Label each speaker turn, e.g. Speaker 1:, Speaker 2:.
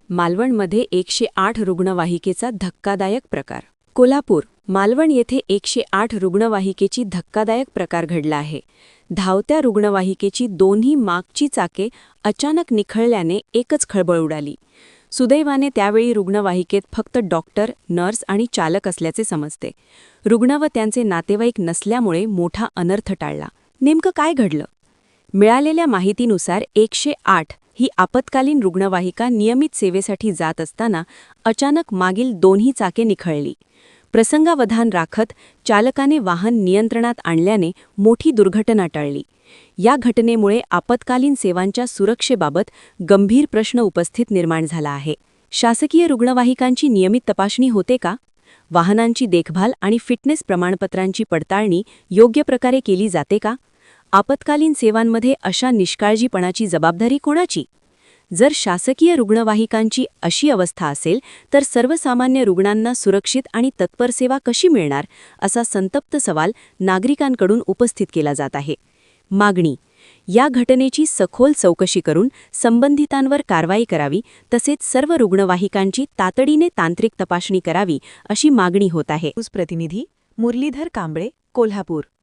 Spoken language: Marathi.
Speaker 1: मालवणमध्ये 108 रुग्णवाहिकेचा धक्कादायक प्रकार. कोल्हापूर, मालवण येथे 108 रुग्णवाहिकेची धक्कादायक प्रकार घडला आहे. धावत्या रुग्णवाहिकेची दोन्ही मागची चाके अचानक निखळल्याने एकच खळबळ उडाली. सुदैवाने त्यावेळी रुग्णवाहिकेत फक्त डॉक्टर, नर्स आणि चालक असल्याचे समजते. रुग्ण व त्यांचे नातेवाईक नसल्यामुळे मोठा अनर्थ टाळला. नेमकं काय घडलं? मिळालेल्या माहितीनुसार 108 ही आपत्कालीन रुग्णवाहिका नियमित सेवेसाठी जात असताना अचानक मागील दोन्ही चाके निखळली. प्रसंगावधान राखत चालकाने वाहन नियंत्रणात आणल्याने मोठी दुर्घटना टळली. या घटनेमुळे आपत्कालीन सेवांच्या सुरक्षेबाबत गंभीर प्रश्न उपस्थित निर्माण झाला आहे. शासकीय रुग्णवाहिकांची नियमित तपासणी होते का? वाहनांची देखभाल आणि फिटनेस प्रमाणपत्रांची पडताळणी योग्य प्रकारे केली जाते का? आपत्कालीन सेवांमध्ये अशा निष्काळजीपणाची जबाबदारी कोणाची? जर शासकीय रुग्णवाहिकांची अशी अवस्था असेल तर सर्वसामान्य रुग्णांना सुरक्षित आणि तत्पर सेवा कशी मिळणार, असा संतप्त सवाल नागरिकांकडून उपस्थित केला जात आहे. मागणी: या घटनेची सखोल चौकशी करून संबंधितांवर कारवाई करावी, तसेच सर्व रुग्णवाहिकांची तातडीने तांत्रिक तपासणी करावी, अशी मागणी होत आहे.
Speaker 2: प्रतिनिधी मुरलीधर कांबळे, कोल्हापूर.